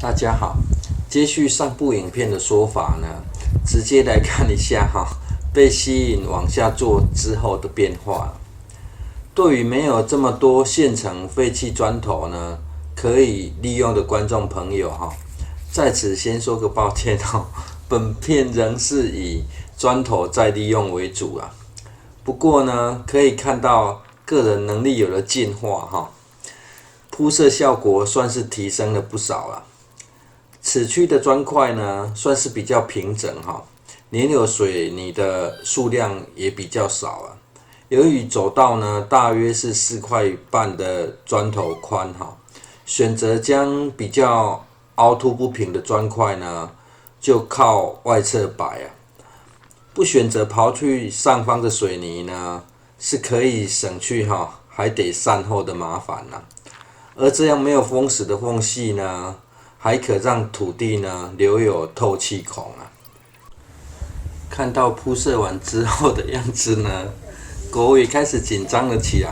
大家好，接续上部影片的说法呢，直接来看一下被吸引往下做之后的变化。对于没有这么多现成废弃砖头呢，可以利用的观众朋友在此先说个抱歉本片仍是以砖头再利用为主啊。不过呢，可以看到个人能力有了进化铺设效果算是提升了不少了。此区的砖块呢，算是比较平整粘有水泥的数量也比较少了。由于走道呢，大约是4块半的砖头宽选择将比较凹凸不平的砖块呢，就靠外侧摆不选择刨去上方的水泥呢，是可以省去还得善后的麻烦而这样没有封死的缝隙呢，还可让土地呢留有透气孔看到铺设完之后的样子呢，狗也开始紧张了起来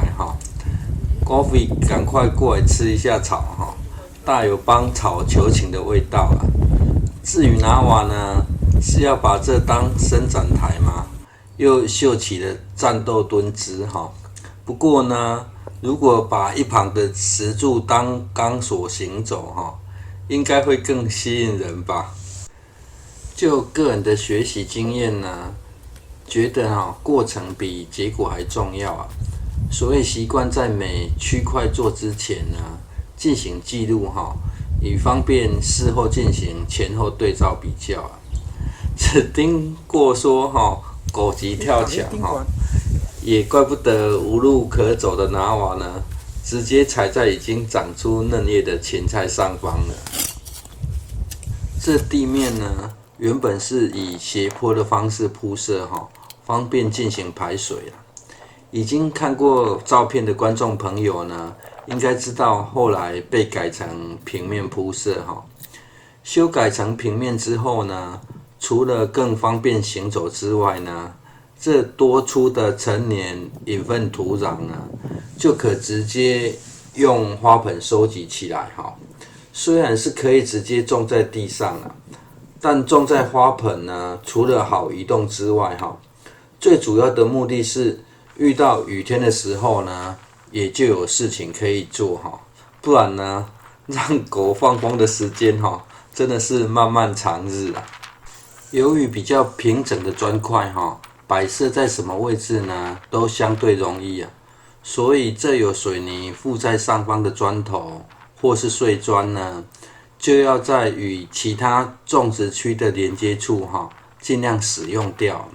Coffee 赶快过来吃一下草大有帮草求情的味道至于拿瓦呢，是要把这当伸展台吗？又秀起了战斗蹲姿不过呢，如果把一旁的石柱当钢索行走应该会更吸引人吧。就个人的学习经验呢，觉得过程比结果还重要所以习惯在每区块做之前呢，进行记录以方便事后进行前后对照比较只听过说狗急跳墙也怪不得无路可走的拿瓦呢，直接踩在已经长出嫩叶的芹菜上方了。这地面呢，原本是以斜坡的方式铺设方便进行排水已经看过照片的观众朋友呢，应该知道后来被改成平面铺设修改成平面之后呢，除了更方便行走之外呢，这多出的成年养分土壤呢，就可直接用花盆收集起来虽然是可以直接种在地上但种在花盆呢，除了好移动之外最主要的目的是遇到雨天的时候呢，也就有事情可以做不然呢，让狗放风的时间真的是漫漫长日由于比较平整的砖块摆设在什么位置呢，都相对容易所以这有水泥附在上方的砖头或是碎砖呢，就要在与其他种植区的连接处尽量使用掉。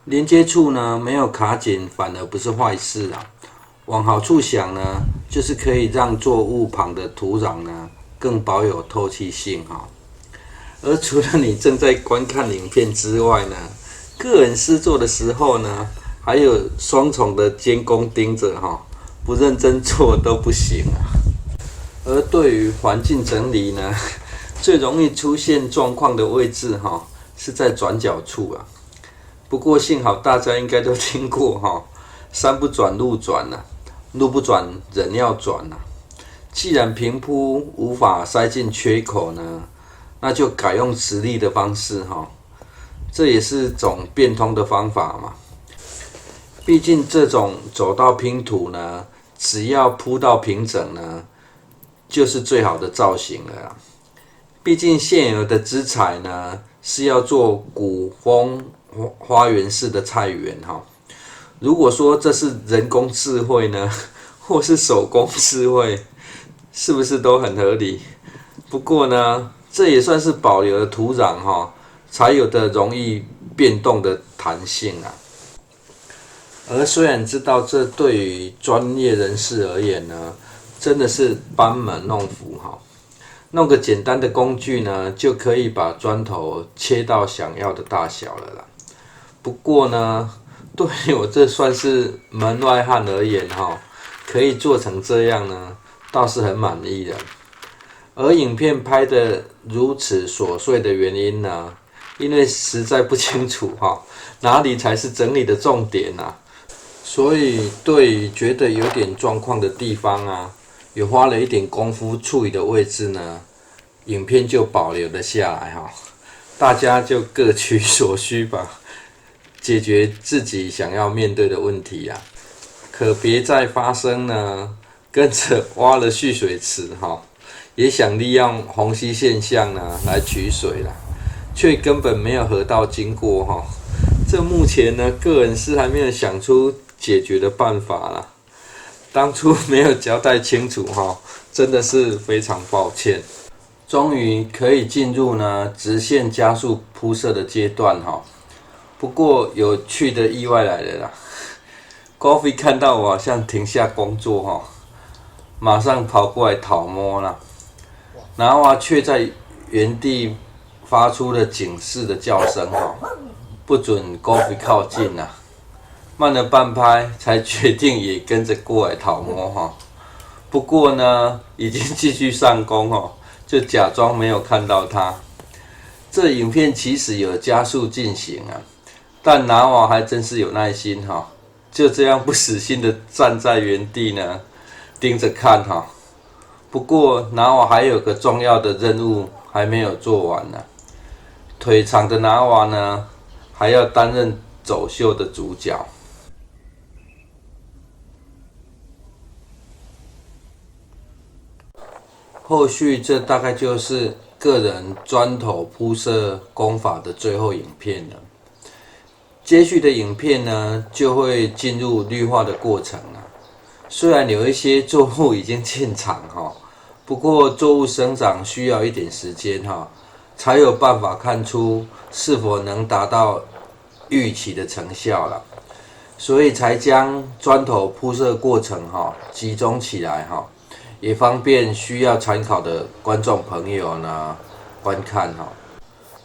连接处呢，没有卡紧反而不是坏事往好处想呢，就是可以让作物旁的土壤呢更保有透气性而除了你正在观看影片之外呢，个人施作的时候呢，还有双重的监工盯着不认真做都不行而对于环境整理呢，最容易出现状况的位置是在转角处不过幸好大家应该都听过山不转路转路不转人要转既然平铺无法塞进缺口呢，那就改用直立的方式这也是种变通的方法嘛。毕竟这种走道拼图呢，只要铺到平整呢，就是最好的造型了毕竟现有的资材呢，是要做古风花园式的菜园如果说这是人工智慧呢，或是手工智慧，是不是都很合理？不过呢，这也算是保留了土壤才有的容易变动的弹性而虽然知道这对于专业人士而言呢，真的是班门弄斧弄个简单的工具呢，就可以把砖头切到想要的大小了不过呢，对于我这算是门外汉而言可以做成这样呢，倒是很满意的。而影片拍得如此琐碎的原因呢，因为实在不清楚哪里才是整理的重点所以对于觉得有点状况的地方有花了一点功夫处理的位置呢，影片就保留了下来哈，大家就各取所需吧，解决自己想要面对的问题啊，可别再发生呢，跟着挖了蓄水池哈，也想利用虹吸现象呢来取水啦，却根本没有河道经过哈，这目前呢个人是还没有想出解决的办法啦，当初没有交代清楚哈，真的是非常抱歉。终于可以进入呢直线加速铺设的阶段哈，不过有趣的意外来了啦。Coffee 看到我好像停下工作哈，马上跑过来讨摸啦，拿娃却在原地发出了警示的叫声哈，不准 Coffee 靠近啦。慢了半拍才决定也跟着过来讨摸哈，不过呢已经继续上工哈。就假装没有看到他。这影片其实有加速进行啊，但拿瓦还真是有耐心哈，就这样不死心的站在原地呢，盯着看哈。不过拿瓦还有个重要的任务还没有做完呢，腿长的拿瓦呢，还要担任走秀的主角。后续这大概就是个人砖头铺设工法的最后影片了。接续的影片呢，就会进入绿化的过程了。虽然有一些作物已经进场哈，不过作物生长需要一点时间哈，才有办法看出是否能达到预期的成效了。所以才将砖头铺设过程哈集中起来哈。也方便需要参考的观众朋友呢观看哈。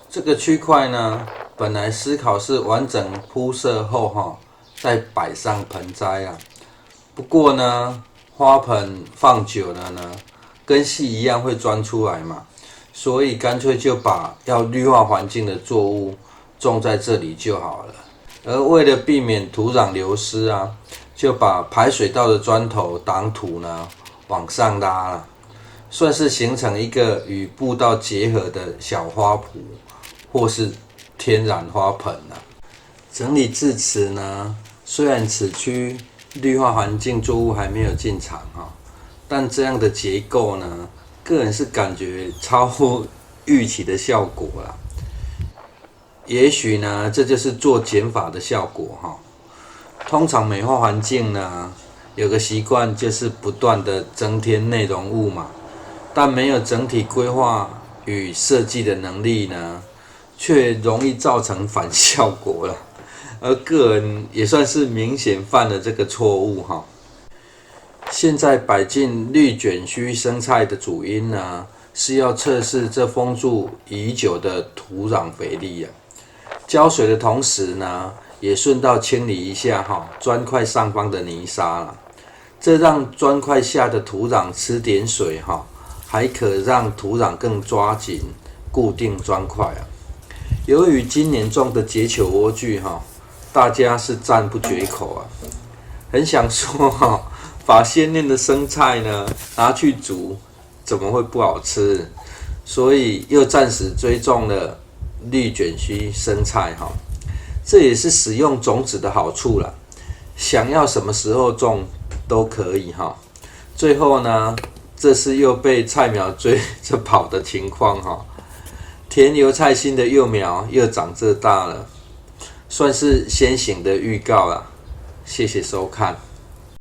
这个区块呢，本来思考是完整铺设后哈，再摆上盆栽啊。不过呢，花盆放久了呢，根系一样会钻出来嘛，所以干脆就把要绿化环境的作物种在这里就好了。而为了避免土壤流失啊，就把排水道的砖头挡土呢往上拉了，算是形成一个与步道结合的小花圃，或是天然花盆啊。整理至此呢，虽然此区绿化环境作物还没有进场哈，但这样的结构呢，个人是感觉超乎预期的效果啦。也许呢，这就是做减法的效果哈。通常美化环境呢，有个习惯就是不断的增添内容物嘛，但没有整体规划与设计的能力呢，却容易造成反效果了。而个人也算是明显犯了这个错误哈。现在摆进绿卷须生菜的主因呢，是要测试这封住已久的土壤肥力啊。浇水的同时呢，也顺道清理一下哈砖块上方的泥沙啦。这让砖块下的土壤吃点水哈，还可让土壤更抓紧固定砖块啊。由于今年种的结球莴苣哈，大家是赞不绝口啊，很想说哈，把鲜嫩的生菜呢拿去煮，怎么会不好吃？所以又暂时追种了绿卷须生菜哈，这也是使用种子的好处啦。想要什么时候种都可以哈。最后呢，这是又被菜苗追着跑的情况哈。田油菜心的幼苗又长这大了，算是先行的预告啦。谢谢收看。